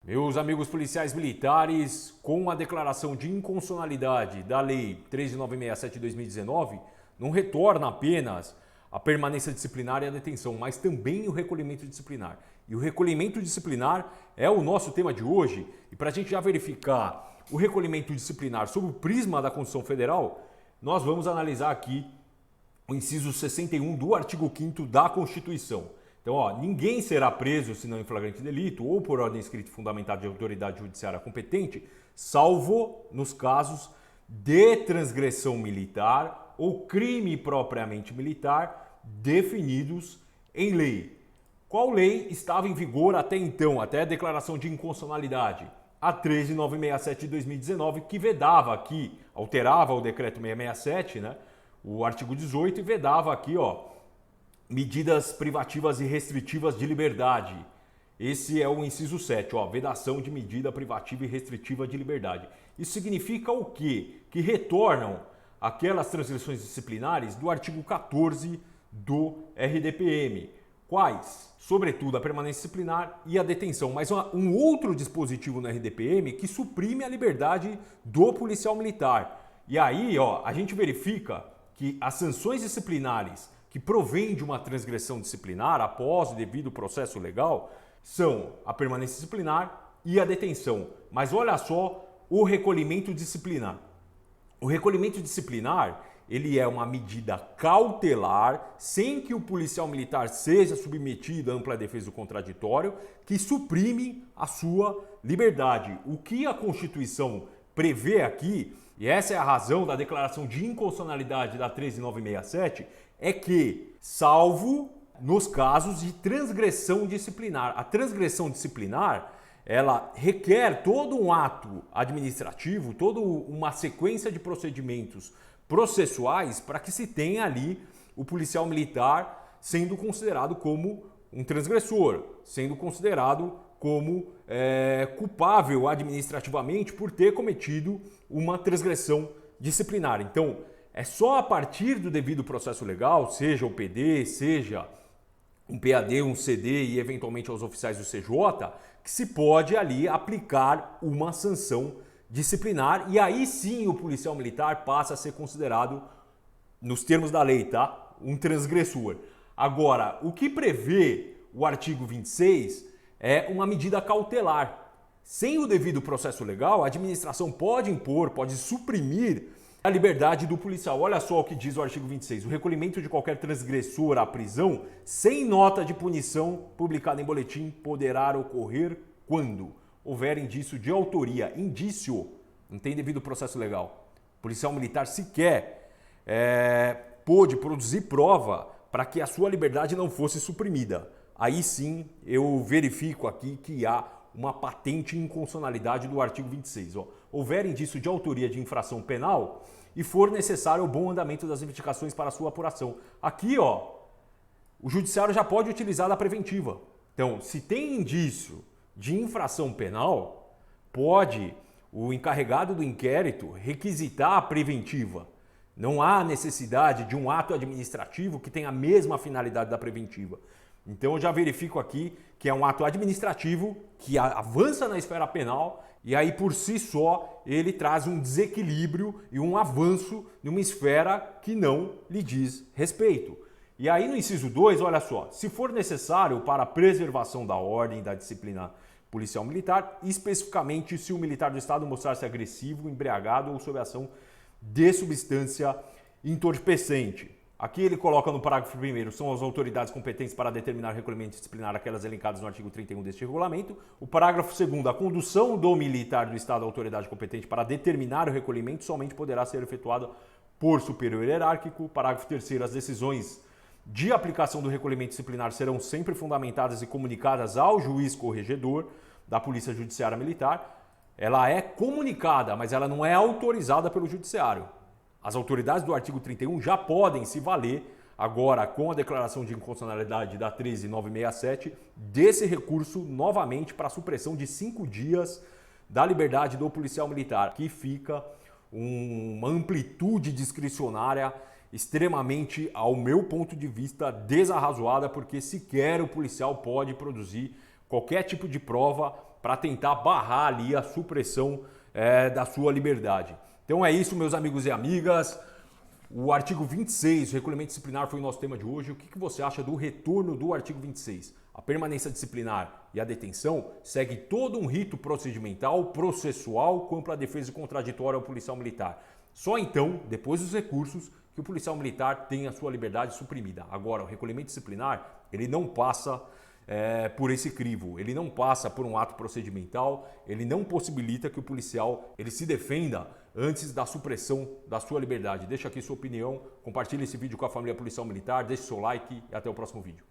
Meus amigos policiais militares, com a declaração de inconstitucionalidade da Lei 13967 de 2019, não retorna apenas a permanência disciplinar e a detenção, mas também o recolhimento disciplinar. E o recolhimento disciplinar é o nosso tema de hoje. E para a gente já verificar o recolhimento disciplinar sob o prisma da Constituição Federal, nós vamos analisar aqui o inciso 61 do artigo 5º da Constituição. Então, ninguém será preso senão em flagrante delito ou por ordem escrita e fundamentada de autoridade judiciária competente, salvo nos casos de transgressão militar ou crime propriamente militar definidos em lei. Qual lei estava em vigor até então, até a declaração de inconstitucionalidade? A 13967 de 2019, que vedava aqui, alterava o decreto 667, né, o artigo 18, e vedava aqui, medidas privativas e restritivas de liberdade. Esse é o inciso 7, vedação de medida privativa e restritiva de liberdade. Isso significa o quê? Que retornam aquelas transgressões disciplinares do artigo 14 do RDPM. Quais? Sobretudo a permanência disciplinar e a detenção. Mas um outro dispositivo no RDPM que suprime a liberdade do policial militar. E aí, a gente verifica que as sanções disciplinares que provém de uma transgressão disciplinar após o devido processo legal são a permanência disciplinar e a detenção. Mas olha só o recolhimento disciplinar. O recolhimento disciplinar, ele é uma medida cautelar, sem que o policial militar seja submetido à ampla defesa do contraditório, que suprime a sua liberdade. O que a Constituição prevê aqui, e essa é a razão da declaração de inconstitucionalidade da 13967, é que, salvo nos casos de transgressão disciplinar. A transgressão disciplinar, ela requer todo um ato administrativo, toda uma sequência de procedimentos processuais para que se tenha ali o policial militar sendo considerado como um transgressor, sendo considerado como culpável administrativamente por ter cometido uma transgressão disciplinar. Então, é só a partir do devido processo legal, seja o PD, seja um PAD, um CD e eventualmente aos oficiais do CJ, que se pode ali aplicar uma sanção disciplinar e aí sim o policial militar passa a ser considerado, nos termos da lei, um transgressor. Agora, o que prevê o artigo 26 é uma medida cautelar. Sem o devido processo legal, a administração pode impor, pode suprimir a liberdade do policial. Olha só o que diz o artigo 26. O recolhimento de qualquer transgressor à prisão sem nota de punição publicada em boletim poderá ocorrer quando houver indício de autoria. Indício, não tem devido processo legal. O policial militar sequer pôde produzir prova para que a sua liberdade não fosse suprimida. Aí sim eu verifico aqui que há uma patente inconstitucionalidade do artigo 26. Houver indício de autoria de infração penal e for necessário o bom andamento das investigações para sua apuração. Aqui, o judiciário já pode utilizar a preventiva. Então, se tem indício de infração penal, pode o encarregado do inquérito requisitar a preventiva. Não há necessidade de um ato administrativo que tenha a mesma finalidade da preventiva. Então eu já verifico aqui que é um ato administrativo que avança na esfera penal e aí por si só ele traz um desequilíbrio e um avanço numa esfera que não lhe diz respeito. E aí no inciso 2, olha só, se for necessário para a preservação da ordem e da disciplina policial militar, especificamente se o militar do Estado mostrar-se agressivo, embriagado ou sob ação de substância entorpecente. Aqui ele coloca no parágrafo 1º, são as autoridades competentes para determinar recolhimento disciplinar aquelas elencadas no artigo 31 deste regulamento. O parágrafo 2º, a condução do militar do Estado à autoridade competente para determinar o recolhimento somente poderá ser efetuada por superior hierárquico. Parágrafo 3º, as decisões de aplicação do recolhimento disciplinar serão sempre fundamentadas e comunicadas ao juiz corregedor da Polícia Judiciária Militar. Ela é comunicada, mas ela não é autorizada pelo Judiciário. As autoridades do artigo 31 já podem se valer, agora com a declaração de inconstitucionalidade da 13967, desse recurso novamente para a supressão de 5 dias da liberdade do policial militar, que fica uma amplitude discricionária extremamente, ao meu ponto de vista, desarrazoada, porque sequer o policial pode produzir qualquer tipo de prova para tentar barrar ali a supressão da sua liberdade. Então é isso, meus amigos e amigas. O artigo 26, o recolhimento disciplinar, foi o nosso tema de hoje. O que você acha do retorno do artigo 26? A permanência disciplinar e a detenção segue todo um rito procedimental, processual, com ampla defesa e contraditória ao policial militar. Só então, depois dos recursos, que o policial militar tem a sua liberdade suprimida. Agora, o recolhimento disciplinar, ele não passa por esse crivo, ele não passa por um ato procedimental, ele não possibilita que o policial ele se defenda antes da supressão da sua liberdade. Deixa aqui sua opinião, compartilhe esse vídeo com a família policial militar, deixe seu like e até o próximo vídeo.